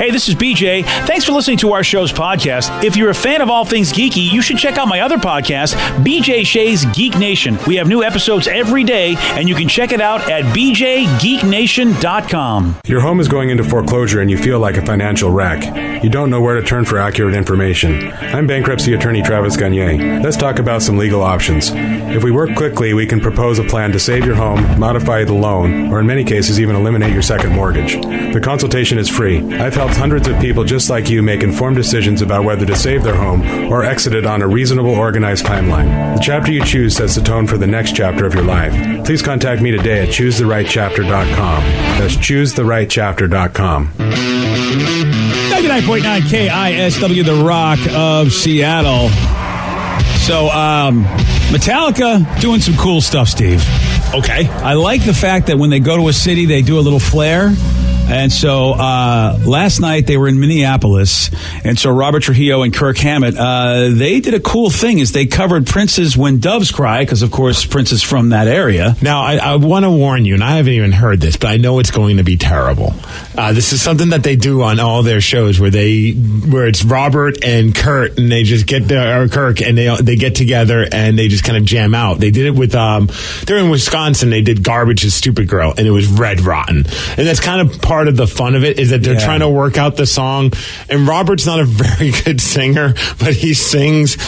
Hey, this is BJ. Thanks for listening to our show's podcast. If you're a fan of all things geeky, you should check out my other podcast, BJ Shea's Geek Nation. We have new episodes every day, and you can check it out at bjgeeknation.com. Your home is going into foreclosure and you feel like a financial wreck. You don't know where to turn for accurate information. I'm bankruptcy attorney Travis Gagne. Let's talk about some legal options. If we work quickly, we can propose a plan to save your home, modify the loan, or in many cases even eliminate your second mortgage. The consultation is free. I've helped hundreds of people just like you make informed decisions about whether to save their home or exit it on a reasonable, organized timeline. The chapter you choose sets the tone for the next chapter of your life. Please contact me today at choosetherightchapter.com. That's choosetherightchapter.com. 99.9 KISW, The Rock of Seattle. So, Metallica doing some cool stuff, Steve. Okay. I like the fact that when they go to a city, they do a little flair. And so last night they were in Minneapolis, and so Robert Trujillo and Kirk Hammett, they did a cool thing is they covered Prince's When Doves Cry, because of course Prince is from that area. Now I want to warn you, and I haven't even heard this, but I know it's going to be terrible. This is something that they do on all their shows where it's Robert and Kurt, and they just get or Kirk, and they get together and they just kind of jam out. They did it with they're in Wisconsin. They did Garbage's Stupid Girl, and it was Red Rotten, and that's kind of part of the fun of it is that they're trying to work out the song, and Robert's not a very good singer, but he sings.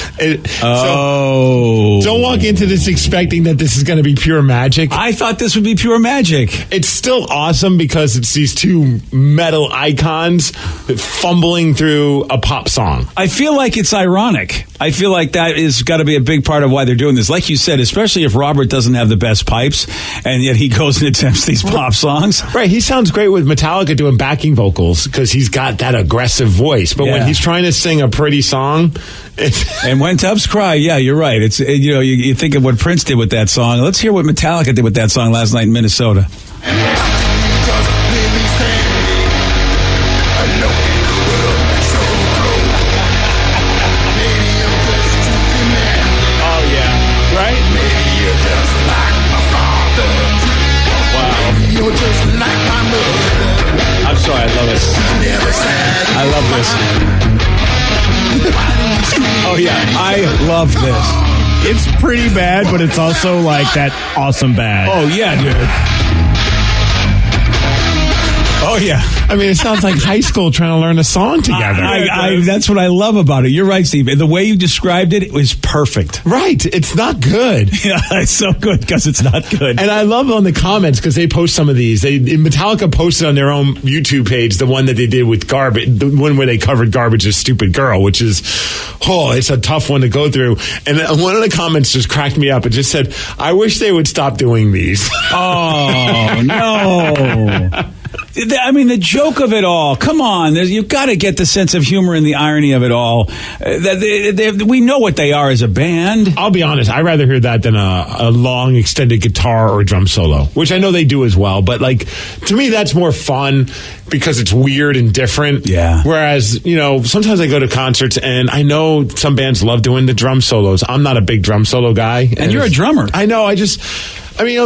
So don't walk into this expecting that this is going to be pure magic. I thought this would be pure magic. It's still awesome because it's these two metal icons fumbling through a pop song. I feel like it's ironic. I feel like that is got to be a big part of why they're doing this. Like you said, especially if Robert doesn't have the best pipes, and yet he goes and attempts these pop songs. Right, he sounds great with Metallica doing backing vocals because he's got that aggressive voice. But when he's trying to sing a pretty song, and When Doves Cry, yeah, you're right. It's you think of what Prince did with that song. Let's hear what Metallica did with that song last night in Minnesota. I love this. Oh, yeah. I love this. It's pretty bad, but it's also like that awesome bad. Oh, yeah, dude. Oh, yeah. I mean, it sounds like high school trying to learn a song together. That's what I love about it. You're right, Steve. The way you described it was perfect. Right. It's not good. Yeah, it's so good because it's not good. And I love on the comments because they post some of these. Metallica posted on their own YouTube page the one that they did with Garbage, the one where they covered Garbage's Stupid Girl, which is, it's a tough one to go through. And one of the comments just cracked me up. It just said, I wish they would stop doing these. Oh, no. I mean, the joke of it all. Come on, you've got to get the sense of humor and the irony of it all. We know what they are as a band. I'll be honest, I'd rather hear that than a long extended guitar or drum solo, which I know they do as well. But to me, that's more fun because it's weird and different. Yeah. Whereas, sometimes I go to concerts and I know some bands love doing the drum solos. I'm not a big drum solo guy. And you're a drummer. I know.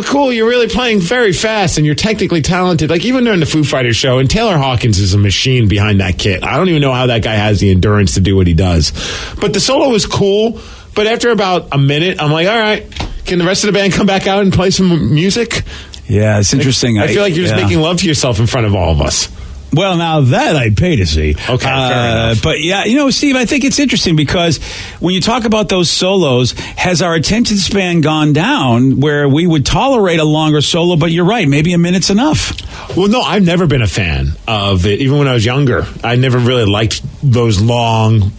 Cool, you're really playing very fast and you're technically talented. Like even during the Foo Fighters show, and Taylor Hawkins is a machine behind that kit. I don't even know how that guy has the endurance to do what he does. But the solo was cool, but after about a minute, I'm like, all right, can the rest of the band come back out and play some music? Yeah, it's interesting. I feel like you're just making love to yourself in front of all of us. Well, now that I'd pay to see. Okay, fair enough. But yeah, Steve, I think it's interesting because when you talk about those solos, has our attention span gone down where we would tolerate a longer solo? But you're right, maybe a minute's enough. Well, no, I've never been a fan of it. Even when I was younger, I never really liked those long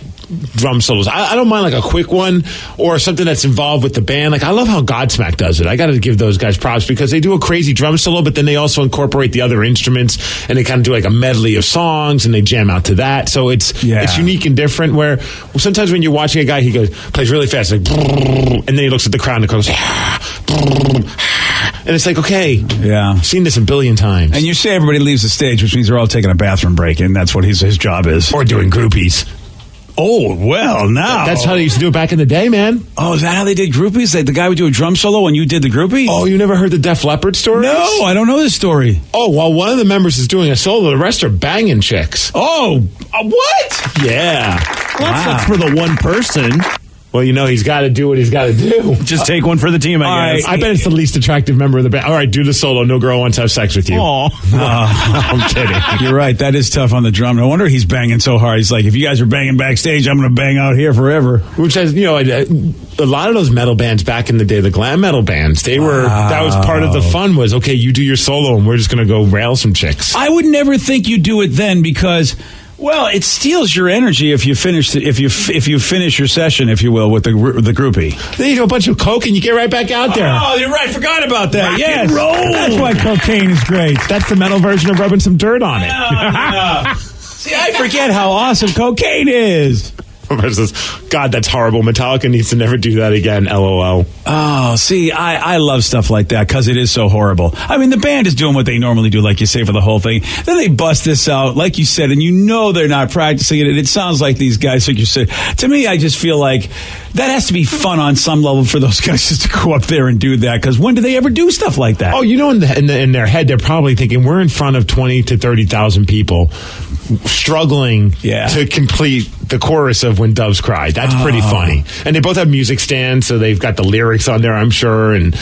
drum solos. I don't mind a quick one or something that's involved with the band. I love how Godsmack does it. I got to give those guys props because they do a crazy drum solo, but then they also incorporate the other instruments and they kind of do a medley of songs and they jam out to that. So it's unique and different where sometimes when you're watching a guy, he plays really fast, and then he looks at the crowd and goes, and it's okay, I've seen this a billion times. And you say everybody leaves the stage, which means they're all taking a bathroom break, and that's what his job is. Or doing groupies. Oh, well, now. That's how they used to do it back in the day, man. Oh, is that how they did groupies? The guy would do a drum solo and you did the groupie? Oh, you never heard the Def Leppard story? No, I don't know this story. Oh, well, one of the members is doing a solo. The rest are banging chicks. Oh, what? Yeah. Well, that's for the one person. Well, he's got to do what he's got to do. Just take one for the team, I guess. I bet it's the least attractive member of the band. All right, do the solo. No girl wants to have sex with you. Aw. I'm kidding. You're right. That is tough on the drum. No wonder he's banging so hard. He's like, if you guys are banging backstage, I'm going to bang out here forever. Which has, a lot of those metal bands back in the day, the glam metal bands, that was part of the fun was, okay, you do your solo and we're just going to go rail some chicks. I would never think you do it then because... Well, it steals your energy if you finish your session, if you will, with the groupie. Then you do a bunch of coke and you get right back out there. Oh, you're right. Forgot about that. Rock and roll. That's why cocaine is great. That's the metal version of rubbing some dirt on it. No. See, I forget how awesome cocaine is. God, that's horrible. Metallica needs to never do that again. LOL. Oh, see, I love stuff like that because it is so horrible. I mean, the band is doing what they normally do, like you say, for the whole thing. Then they bust this out, like you said, and they're not practicing it. And it sounds like these guys, like you said. To me, I just feel like that has to be fun on some level for those guys just to go up there and do that. Because when do they ever do stuff like that? Oh, in their head, they're probably thinking we're in front of 20 to 30,000 people struggling to complete the chorus of When Doves Cry. That's pretty funny. And they both have music stands, so they've got the lyrics on there, I'm sure, and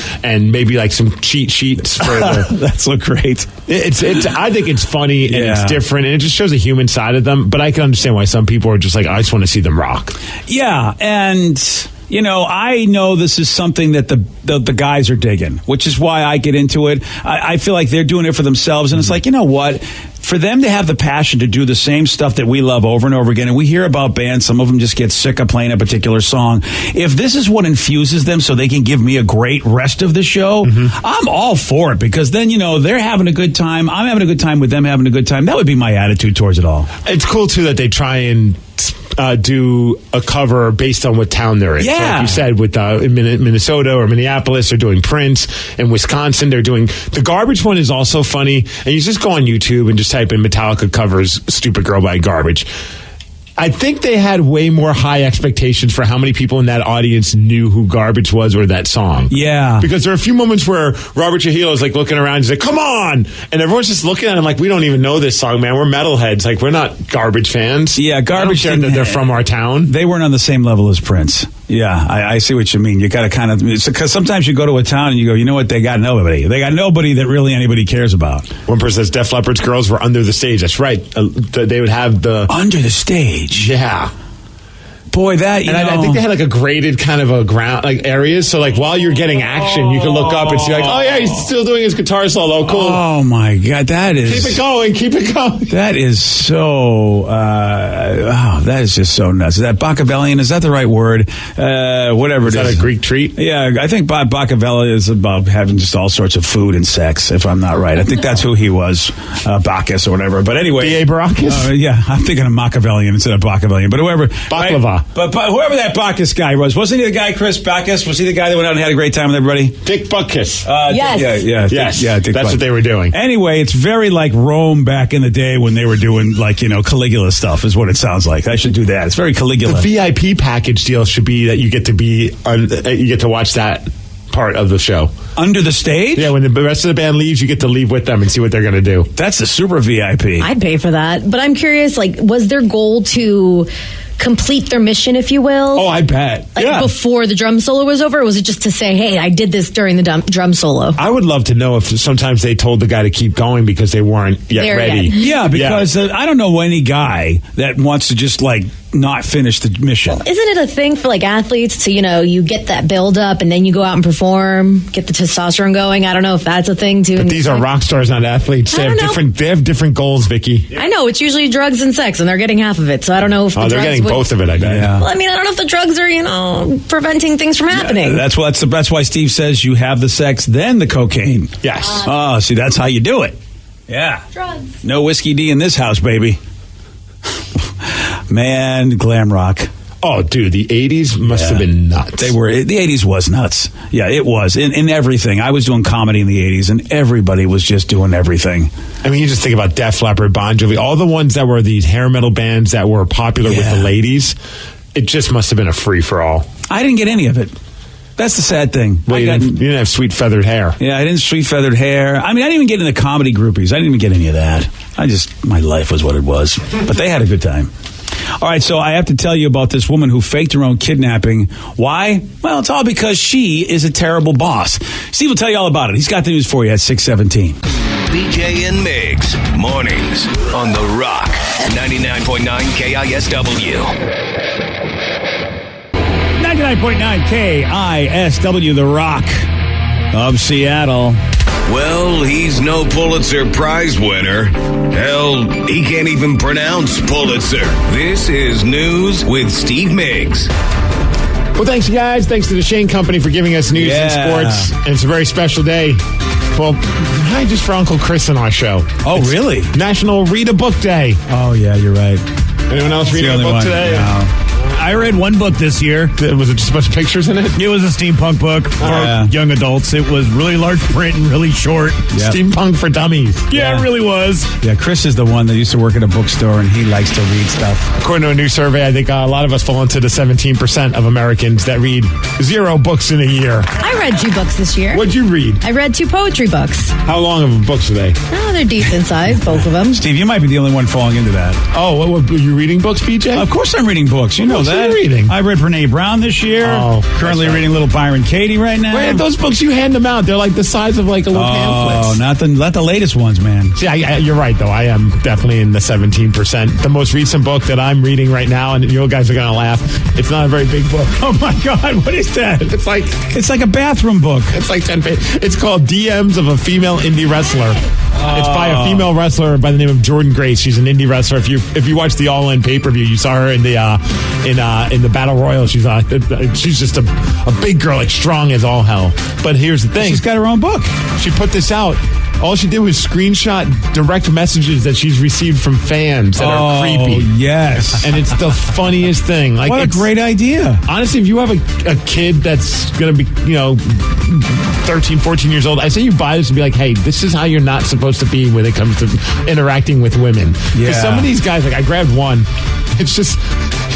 maybe like some cheat sheets for the... That's so great. I think it's funny and it's different, and it just shows a human side of them, but I can understand why some people are just like, I just want to see them rock. Yeah, and... I know this is something that the guys are digging, which is why I get into it. I feel like they're doing it for themselves, and it's like, you know what? For them to have the passion to do the same stuff that we love over and over again, and we hear about bands, some of them just get sick of playing a particular song. If this is what infuses them so they can give me a great rest of the show, I'm all for it, because then, they're having a good time. I'm having a good time with them having a good time. That would be my attitude towards it all. It's cool, too, that they try and do a cover based on what town they're in. Yeah. So like you said, with in Minnesota or Minneapolis, they're doing Prince. In Wisconsin, they're doing... The Garbage one is also funny. And you just go on YouTube and just type in Metallica covers Stupid Girl by Garbage. I think they had way more high expectations for how many people in that audience knew who Garbage was or that song. Yeah. Because there are a few moments where Robert Trujillo is like looking around, he's like, come on! And everyone's just looking at him like, we don't even know this song, man. We're metalheads. Like, we're not Garbage fans. Yeah, Garbage... I don't care that they're from our town. They weren't on the same level as Prince. Yeah, I see what you mean. You got to kind of... Because sometimes you go to a town and you go, you know what? They got nobody. They got nobody that really anybody cares about. One person says Def Leppard's girls were under the stage. That's right. They would have the... Under the stage? Yeah. Boy, that, I think they had like a graded kind of a ground, like areas. So like while you're getting action, you can look up and see like, oh yeah, he's still doing his guitar solo. Cool. Oh my God, that is... Keep it going. That is so, that is just so nuts. Is that Bacchanalian? Is that the right word? Whatever it is. Is that a Greek treat? Yeah, I think Bacchanalian is about having just all sorts of food and sex, if I'm not right. I think that's who he was, Bacchus or whatever. But anyway. B.A. Baracus? Yeah, I'm thinking of Machiavellian instead of Bacchanalian, but whoever. Baklava. Right? But whoever that Bacchus guy was, wasn't he the guy, Chris Bacchus? Was he the guy that went out and had a great time with everybody? Dick Bacchus. Yes. Yes. Dick That's Buck. what they were doing. Anyway, it's very like Rome back in the day when they were doing like, Caligula stuff is what it sounds like. I should do that. It's very Caligula. The VIP package deal should be that you get to watch that part of the show. Under the stage? Yeah, when the rest of the band leaves, you get to leave with them and see what they're going to do. That's the super VIP. I'd pay for that. But I'm curious, was their goal to complete their mission, if you will? Oh, I bet. Before the drum solo was over, or was it just to say, hey, I did this during the drum solo? I would love to know if sometimes they told the guy to keep going because they weren't yet ready. Yeah, because I don't know any guy that wants to just not finish the mission. Isn't it a thing for athletes to, you get that build up and then you go out and perform, get the testosterone going? I don't know if that's a thing too. But these are rock stars, not athletes. They have different goals, Vicky. I know, it's usually drugs and sex and they're getting half of it. So I don't know if they're getting both of it, I bet. Yeah. Well, I don't know if the drugs are, preventing things from happening. That's why Steve says you have the sex, then the cocaine. Yes. Oh, see, that's how you do it. Yeah. Drugs. No whiskey D in this house, baby. Man, glam rock. Oh, dude, the 80s must have been nuts. The 80s was nuts. Yeah, it was. In everything. I was doing comedy in the 80s, and everybody was just doing everything. I mean, you just think about Def Leppard, Bon Jovi, all the ones that were these hair metal bands that were popular with the ladies. It just must have been a free-for-all. I didn't get any of it. That's the sad thing. Well, you didn't have sweet feathered hair. Yeah, I didn't sweet feathered hair. I mean, I didn't even get into comedy groupies. I didn't even get any of that. My life was what it was. But they had a good time. All right, so I have to tell you about this woman who faked her own kidnapping. Why? Well, it's all because she is a terrible boss. Steve will tell you all about it. He's got the news for you at 6:17. BJ and Migs, mornings on The Rock, 99.9 KISW. 99.9 KISW, The Rock of Seattle. Well, he's no Pulitzer Prize winner. Hell, he can't even pronounce Pulitzer. This is News with Steve Miggs. Well, thanks, you guys. Thanks to the Shane Company for giving us news and sports. And it's a very special day. Well, hi, just for Uncle Chris on our show. Oh, it's really? National Read a Book Day. Oh, yeah, you're right. Anyone else reading a book today? No. I read one book this year. Was it just a bunch of pictures in it? It was a steampunk book for young adults. It was really large print and really short. Yep. Steampunk for dummies. Yeah, it really was. Yeah, Chris is the one that used to work at a bookstore, and he likes to read stuff. According to a new survey, I think a lot of us fall into the 17% of Americans that read 0 books in a year. I read 2 books this year. What'd you read? I read 2 poetry books. How long of books are they? Oh, they're decent size, both of them. Steve, you might be the only one falling into that. Oh, what are you reading books, BJ? Of course I'm reading books. You know What that. are you reading? I read Brene Brown this year. Oh, currently that's right. reading Little Byron Katie right now. Wait, those books, you hand them out. They're like the size of like a little pamphlets. Oh, not the latest ones, man. See, you're right, though. I am definitely in the 17%. The most recent book that I'm reading right now, and you guys are going to laugh, it's not a very big book. Oh, my God. What is that? It's like a bathroom book. It's like 10 pages. It's called DMs of a Female Indie Wrestler. It's by a female wrestler by the name of Jordan Grace. She's an indie wrestler. If you watch the All In pay-per-view, you saw her in the Battle Royal. She's just a big girl, like strong as all hell. But here's the thing: she's got her own book. She put this out. All she did was screenshot direct messages that she's received from fans that are creepy. Yes. And it's the funniest thing. Like, what a great idea. Honestly, if you have a kid that's going to be, 13, 14 years old, I say you buy this and be like, hey, this is how you're not supposed to be when it comes to interacting with women. Because some of these guys, like I grabbed one, it's just...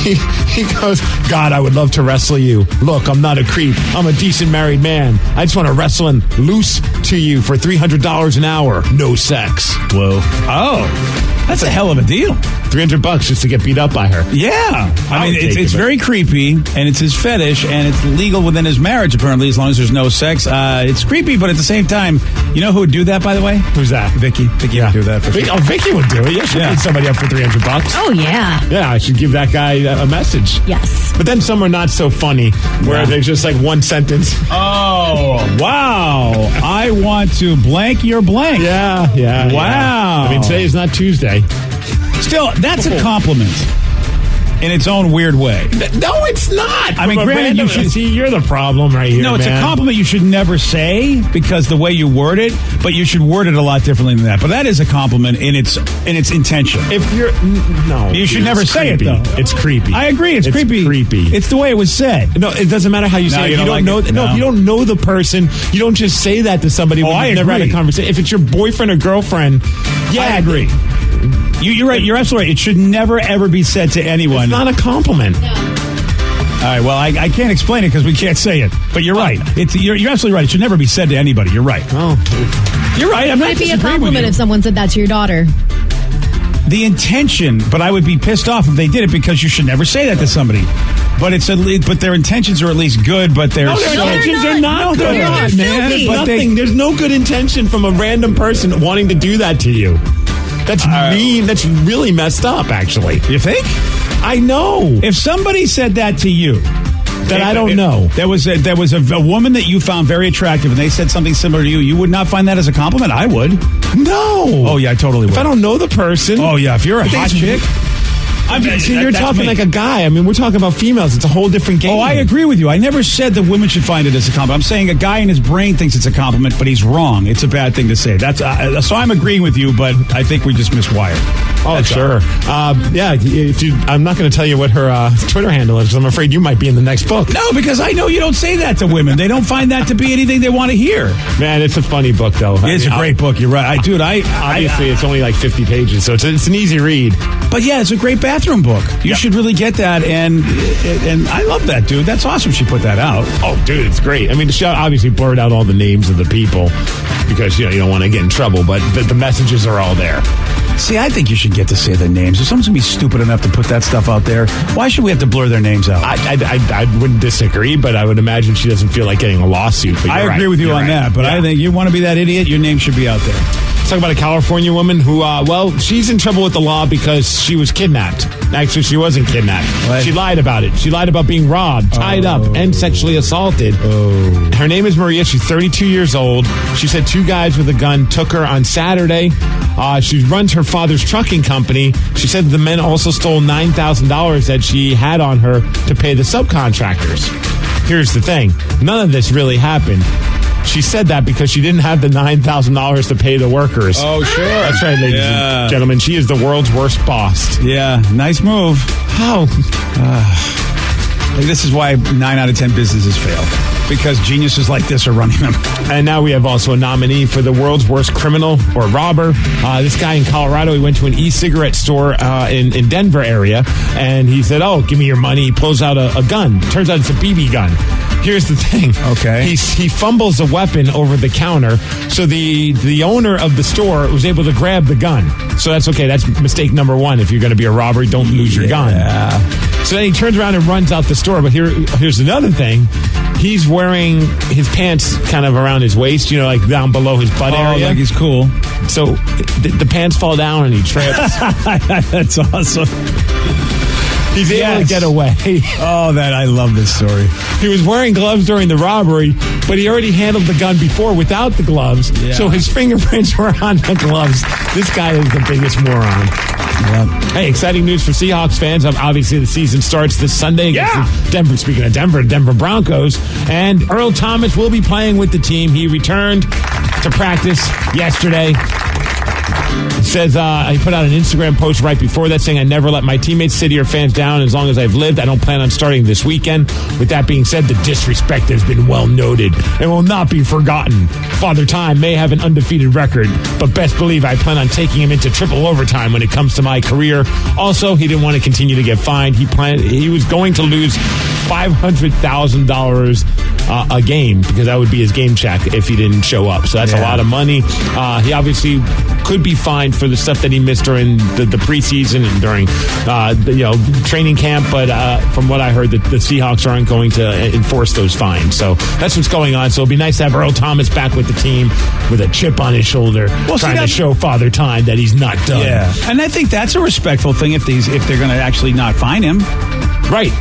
He goes, God, I would love to wrestle you. Look, I'm not a creep. I'm a decent married man. I just want to wrestle and loose to you for $300 an hour. No sex. Whoa. Oh, that's a hell of a deal. $300 just to get beat up by her. Yeah. I mean, it's very creepy, and it's his fetish, and it's legal within his marriage, apparently, as long as there's no sex. It's creepy, but at the same time, you know who would do that, by the way? Who's that? Vicky. Vicky would do that for sure. Oh, Vicky would do it. Yeah, she'd beat somebody up for $300. Oh, yeah. Yeah, I should give that guy a message. Yes. But then some are not so funny, where there's just like one sentence. Oh, wow. I want to blank your blank. Yeah. Wow. I mean, today is not Tuesday. Still, that's a compliment in its own weird way. No, it's not. I mean, granted, you should see. You're the problem right here. No, it's a compliment you should never say because the way you word it, but you should word it a lot differently than that. But that is a compliment in its intention. If you're you should never say it though. It's creepy. I agree. It's creepy. It's the way it was said. No, it doesn't matter how you say it. You don't know. No, if you don't know the person, you don't just say that to somebody when you've never had a conversation. If it's your boyfriend or girlfriend, I agree. You're right. You're absolutely right. It should never, ever be said to anyone. It's not a compliment. No. All right. Well, I can't explain it because we can't say it. But you're right. You're absolutely right. It should never be said to anybody. You're right. Oh, you're right. I'm not Might be a disagreeing with compliment you. if someone said that to your daughter. The intention, but I would be pissed off if they did it because you should never say that to somebody. But their intentions are at least good. But their intentions are not good, man. There's no good intention from a random person wanting to do that to you. That's mean. That's really messed up, actually. You think? I know. If somebody said that to you, that I don't know. There was a woman that you found very attractive, and they said something similar to you. You would not find that as a compliment? I would. No. Oh, yeah, I totally would. If I don't know the person. Oh, yeah, if you're a hot chick. You're talking like a guy. I mean, we're talking about females. It's a whole different game. Oh, I agree with you. I never said that women should find it as a compliment. I'm saying a guy in his brain thinks it's a compliment, but he's wrong. It's a bad thing to say. So I'm agreeing with you, but I think we just miswired. Oh, That's sure. I'm not going to tell you what her Twitter handle is, because I'm afraid you might be in the next book. No, because I know you don't say that to women. They don't find that to be anything they want to hear. Man, it's a funny book, though. It's a great book. You're right. Obviously, it's only like 50 pages, so it's an easy read. But yeah, it's a great bathroom book. You should really get that, and I love that, dude. That's awesome she put that out. Oh, dude, it's great. I mean, she obviously blurred out all the names of the people because, you don't want to get in trouble, but the messages are all there. See, I think you should get to say their names. If someone's going to be stupid enough to put that stuff out there, why should we have to blur their names out? I wouldn't disagree, but I would imagine she doesn't feel like getting a lawsuit. But I agree with you on that, but I think you want to be that idiot, your name should be out there. Let's talk about a California woman who, she's in trouble with the law because she was kidnapped. Actually, she wasn't kidnapped. What? She lied about it. She lied about being robbed, tied up, and sexually assaulted. Her name is Maria. She's 32 years old. She said 2 guys with a gun took her on Saturday. She runs her father's trucking company. She said the men also stole $9,000 that she had on her to pay the subcontractors. Here's the thing. None of this really happened. She said that because she didn't have the $9,000 to pay the workers. Oh, sure. That's right, ladies and gentlemen. She is the world's worst boss. Yeah, nice move. How? This is why 9 out of 10 businesses fail. Because geniuses like this are running them. And now we have also a nominee for the world's worst criminal or robber. This guy in Colorado, he went to an e-cigarette store in Denver area, and he said, give me your money. He pulls out a gun. Turns out it's a BB gun. Here's the thing. Okay. He fumbles a weapon over the counter, so the owner of the store was able to grab the gun. So that's okay. That's mistake number 1. If you're going to be a robber, don't lose your gun. So then he turns around and runs out the store. But here's another thing. He's wearing his pants kind of around his waist, like down below his butt area. Like he's cool. So the pants fall down and he trips. That's awesome. He's able to get away. I love this story. He was wearing gloves during the robbery, but he already handled the gun before without the gloves, so his fingerprints were on the gloves. This guy is the biggest moron. Yeah. Hey, exciting news for Seahawks fans. Obviously, the season starts this Sunday against the Denver Broncos. And Earl Thomas will be playing with the team. He returned to practice yesterday. It says, he put out an Instagram post right before that saying, I never let my teammates, city, or fans down as long as I've lived. I don't plan on starting this weekend. With that being said, the disrespect has been well noted and will not be forgotten. Father Time may have an undefeated record, but best believe I plan on taking him into triple overtime when it comes to my career. Also, he didn't want to continue to get fined. He was going to lose $500,000 a game because that would be his game check if he didn't show up. So that's a lot of money. He obviously could be fined for the stuff that he missed during the preseason and during training camp. But from what I heard, the Seahawks aren't going to enforce those fines. So that's what's going on. So it'll be nice to have Earl Thomas back with the team with a chip on his shoulder, trying to show Father Time that he's not done. Yeah, and I think that's a respectful thing if they're going to actually not fine him. Right.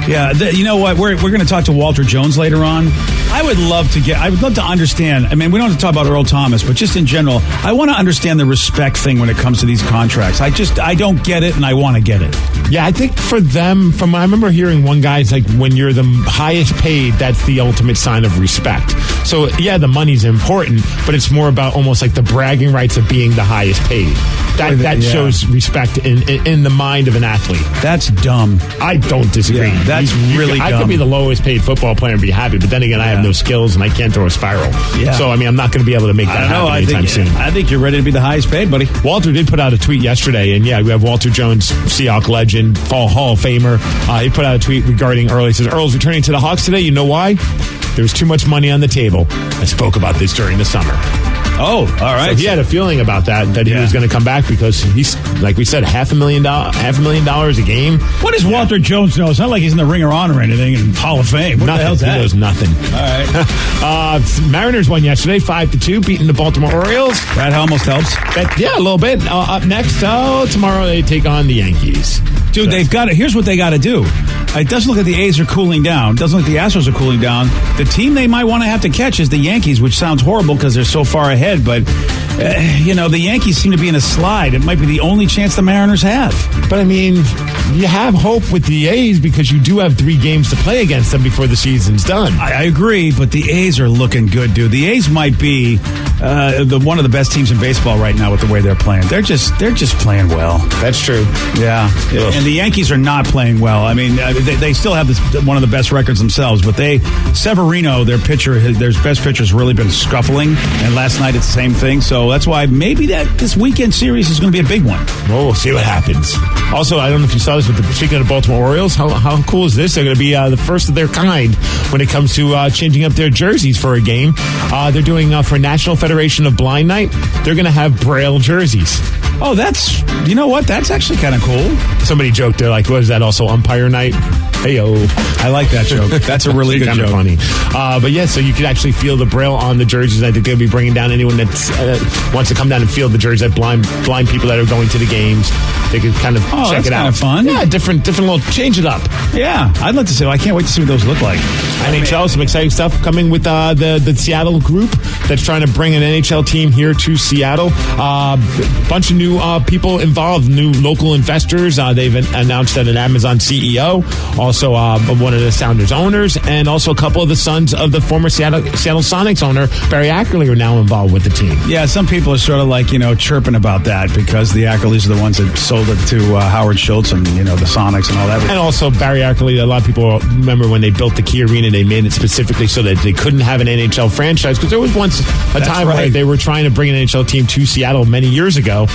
Yeah, you know what? We're going to talk to Walter Jones later on. I would love to understand. I mean, we don't have to talk about Earl Thomas, but just in general, I want to understand the respect thing when it comes to these contracts. I don't get it, and I want to get it. Yeah, I think for them, I remember hearing one guy's like, when you're the highest paid, that's the ultimate sign of respect. So, yeah, the money's important, but it's more about almost like the bragging rights of being the highest paid. That shows respect in the mind of an athlete. That's dumb. I don't disagree. Yeah, that's really dumb. I could be the lowest paid football player and be happy, but then again, I have no skills and I can't throw a spiral. Yeah. So, I mean, I'm not going to be able to make that happen anytime soon. I think you're ready to be the highest paid, buddy. Walter did put out a tweet yesterday, and we have Walter Jones, Seahawk legend, Hall of Famer. He put out a tweet regarding Earl. He says, Earl's returning to the Hawks today. You know why? There was too much money on the table. I spoke about this during the summer. Oh, all right. So he had a feeling about that he was going to come back because he's, like we said, $500,000 a game. What does Walter Jones know? It's not like he's in the Ring of Honor or anything in Hall of Fame. What the hell's that? He knows nothing. All right. Mariners won yesterday, 5-2, beating the Baltimore Orioles. That almost helps. A little bit. Up next, tomorrow they take on the Yankees. Dude, here's what they got to do. It doesn't look like the A's are cooling down. It doesn't look like the Astros are cooling down. The team they might want to have to catch is the Yankees, which sounds horrible because they're so far ahead. But, the Yankees seem to be in a slide. It might be the only chance the Mariners have. But, I mean, you have hope with the A's because you do have 3 games to play against them before the season's done. I agree, but the A's are looking good, dude. The A's might be one of the best teams in baseball right now with the way they're playing. They're just playing well. That's true. Yeah. Ugh. And the Yankees are not playing well. I mean, they still have one of the best records themselves, but Severino, their best pitcher, has really been scuffling, and last night it's the same thing. So that's why maybe this weekend series is going to be a big one. Well, we'll see what happens. Also, I don't know if you saw this, but speaking of the Baltimore Orioles, how cool is this? They're going to be the first of their kind when it comes to changing up their jerseys for a game. They're doing for National Federation of Blind Night, they're going to have Braille jerseys. Oh, you know what? That's actually kind of cool. Somebody joked, they're like, what is that, also umpire night? Hey-o. I like that joke. That's a really good joke. Funny. But yeah, so you could actually feel the Braille on the jerseys. I think they'll be bringing down anyone that wants to come down and feel the jerseys, that blind people that are going to the games. They could kind of check it out. Kind of fun. Yeah, different little, change it up. Yeah, I'd like to see. I can't wait to see what those look like. NHL, some exciting stuff coming with the Seattle group that's trying to bring an NHL team here to Seattle. Bunch of new people involved, new local investors. They've announced that an Amazon CEO, also one of the Sounders owners, and also a couple of the sons of the former Seattle Sonics owner, Barry Ackerley, are now involved with the team. Yeah, some people are sort of like, chirping about that because the Ackerleys are the ones that sold it to Howard Schultz and, the Sonics and all that. And also Barry Ackerley, a lot of people remember when they built the Key Arena, they made it specifically so that they couldn't have an NHL franchise, because there was once a time where they were trying to bring an NHL team to Seattle many years ago,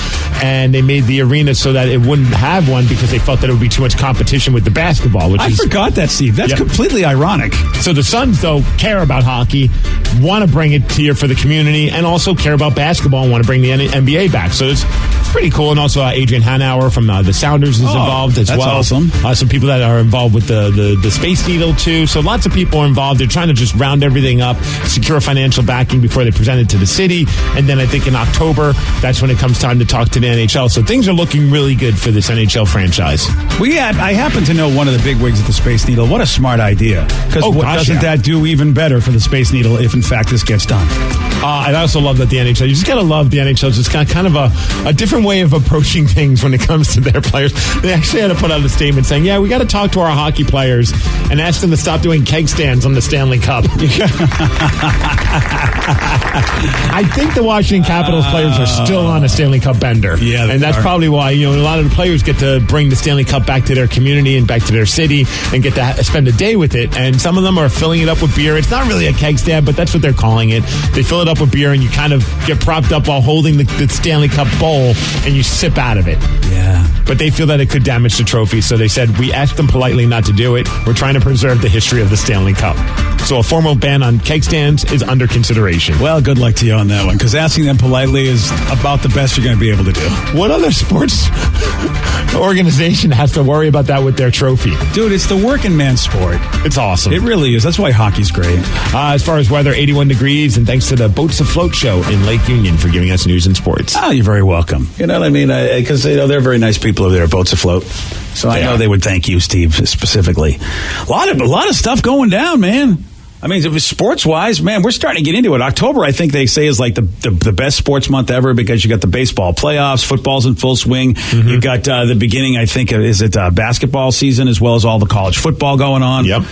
and they made the arena so that it wouldn't have one because they felt that it would be too much competition with the basketball. I forgot that, Steve. That's completely ironic. So the Suns, though, care about hockey, want to bring it here for the community, and also care about basketball and want to bring the NBA back. So it's pretty cool. And also Adrian Hanauer from the Sounders is involved as well. That's awesome. Some people that are involved with the Space Needle, too. So lots of people are involved. They're trying to just round everything up, secure financial backing before they present it to the city. And then I think in October, that's when it comes time to talk to the NHL. So things are looking really good for this NHL franchise. I happen to know one of the big wigs at the Space Needle. What a smart idea. Because doesn't that do even better for the Space Needle if, in fact, this gets done? I also love that the NHL, you just got to love the NHL. It's kind of a different way of approaching things when it comes to their players. They actually had to put out a statement saying, we got to talk to our hockey players and ask them to stop doing keg stands on the Stanley Cup. I think the Washington Capitals players are still on a Stanley Cup bender. Yeah, and that's probably why, a lot of the players get to bring the Stanley Cup back to their community and back to their city and get to spend a day with it. And some of them are filling it up with beer. It's not really a keg stand, but that's what they're calling it. They fill it up with beer and you kind of get propped up while holding the Stanley Cup bowl and you sip out of it. Yeah. But they feel that it could damage the trophy, so they said, we asked them politely not to do it. We're trying to preserve the history of the Stanley Cup. So a formal ban on keg stands is under consideration. Well, good luck to you on that one, because asking them politely is about the best you're going to be able to do. What other sports organization has to worry about that with their trophy? Dude, it's the working man's sport. It's awesome. It really is. That's why hockey's great. As far as weather, 81 degrees, and thanks to the Boats Afloat show in Lake Union for giving us news and sports. Oh, you're very welcome. You know what I mean? Because they're very nice people over there at Boats Afloat. So I know they would thank you, Steve, specifically. A lot of stuff going down, man. I mean, if it's sports-wise, man, we're starting to get into it. October, I think they say, is like the best sports month ever because you got the baseball playoffs, football's in full swing. Mm-hmm. You got the beginning, I think, basketball season as well as all the college football going on. Yep.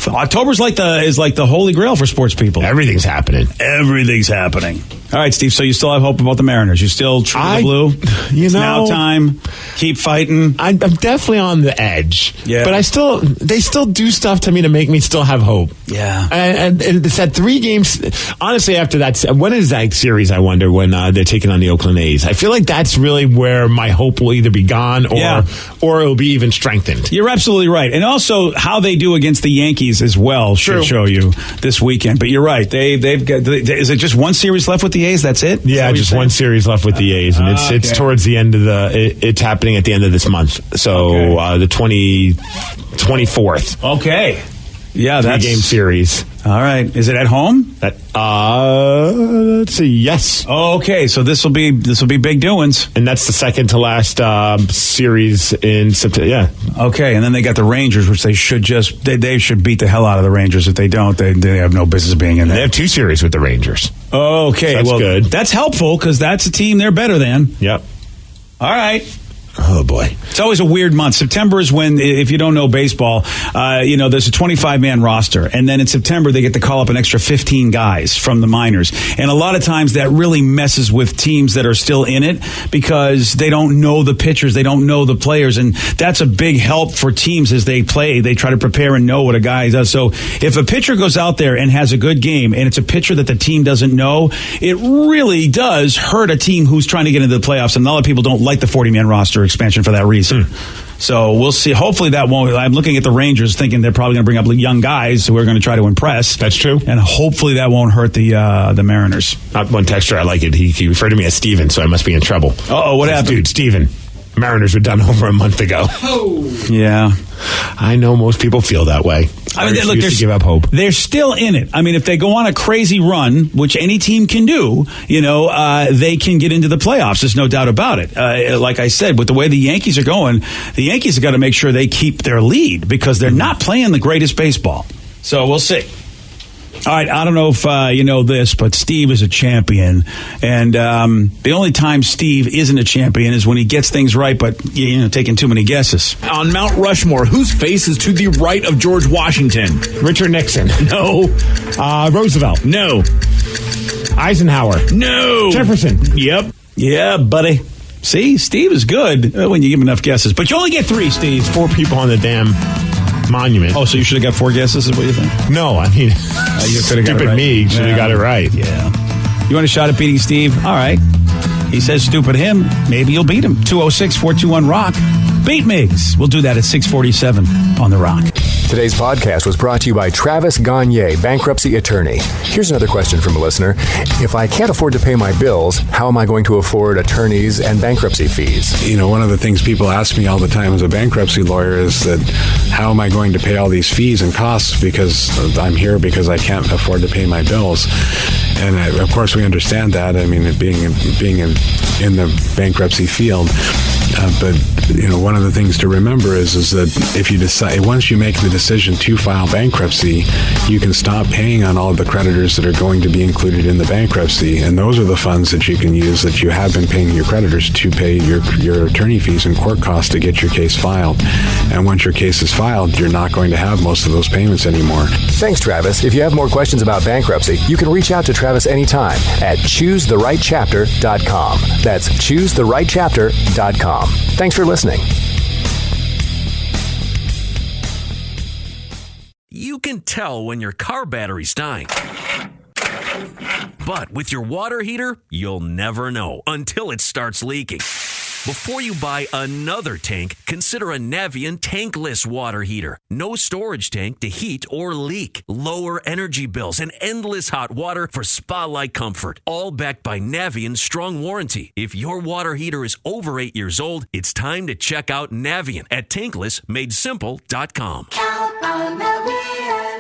October's like the holy grail for sports people. Everything's happening. Everything's happening. All right, Steve, so you still have hope about the Mariners. You still true to the blue? It's now time. Keep fighting. I'm definitely on the edge. Yeah. But they still do stuff to me to make me still have hope. Yeah. And it's that 3 games. Honestly, after that, when is that series, I wonder, when they're taking on the Oakland A's? I feel like that's really where my hope will either be gone or it'll be even strengthened. You're absolutely right. And also how they do against the Yankees as well should show you this weekend. But you're right. They've got, is it just one series left with the A's? That's it? Yeah, just one series left with the A's, and it's towards the end of it's happening at the end of this month. So the 24th. Okay. Yeah, that's 3-game series. All right. Is it at home? Let's see. Yes. Okay, so this will be big doings. And that's the second to last series in September. Yeah. Okay, and then they got the Rangers, which they should they should beat the hell out of the Rangers. If they don't, they have no business being in there. They have 2 series with the Rangers. Okay, so that's good. That's helpful because that's a team they're better than. Yep. All right. Oh, boy. It's always a weird month. September is when, if you don't know baseball, there's a 25-man roster. And then in September, they get to call up an extra 15 guys from the minors. And a lot of times that really messes with teams that are still in it because they don't know the pitchers. They don't know the players. And that's a big help for teams as they play. They try to prepare and know what a guy does. So if a pitcher goes out there and has a good game and it's a pitcher that the team doesn't know, it really does hurt a team who's trying to get into the playoffs. And a lot of people don't like the 40-man roster expansion for that reason. So we'll see. Hopefully that won't. I'm looking at the Rangers thinking they're probably going to bring up young guys who are going to try to impress. That's true. And hopefully that won't hurt the Mariners. One texter, I like it. He referred to me as Steven, so I must be in trouble. Uh-oh, what happened? Dude, Steven. Mariners were done over a month ago. Oh. Yeah. I know most people feel that way. I mean, look, to give up hope. They're still in it. I mean, if they go on a crazy run, which any team can do, they can get into the playoffs. There's no doubt about it. Like I said, with the way the Yankees are going, the Yankees have got to make sure they keep their lead because they're not playing the greatest baseball. So we'll see. All right, I don't know if you know this, but Steve is a champion. And the only time Steve isn't a champion is when he gets things right, but taking too many guesses. On Mount Rushmore, whose face is to the right of George Washington? Richard Nixon. No. Roosevelt. No. Eisenhower. No. Jefferson. Yep. Yeah, buddy. See, Steve is good when you give him enough guesses. But you only get 3, Steve. 4 people on the damn monument. Oh, so you should have got 4 guesses, is what you think? No, I mean, you stupid me should have got it right. Yeah. You want a shot at beating Steve? All right. He says stupid him. Maybe you'll beat him. 206-421-ROCK. Beat Migs. We'll do that at 6:47 on The Rock. Today's podcast was brought to you by Travis Gagne, bankruptcy attorney. Here's another question from a listener. If I can't afford to pay my bills, how am I going to afford attorneys and bankruptcy fees? One of the things people ask me all the time as a bankruptcy lawyer is that how am I going to pay all these fees and costs because I'm here because I can't afford to pay my bills? And of course we understand that. I mean, being in the bankruptcy field. But one of the things to remember is that if you decide, once you make the decision to file bankruptcy, you can stop paying on all of the creditors that are going to be included in the bankruptcy, and those are the funds that you can use that you have been paying your creditors to pay your attorney fees and court costs to get your case filed. And once your case is filed, you're not going to have most of those payments anymore. Thanks, Travis. If you have more questions about bankruptcy, you can reach out to Travis anytime at ChooseTheRightChapter.com. That's ChooseTheRightChapter.com. Thanks for listening. You can tell when your car battery's dying. But with your water heater, you'll never know until it starts leaking. Before you buy another tank, consider a Navien tankless water heater. No storage tank to heat or leak. Lower energy bills and endless hot water for spa-like comfort. All backed by Navien's strong warranty. If your water heater is over 8 years old, it's time to check out Navien at tanklessmadesimple.com. Count on Navien.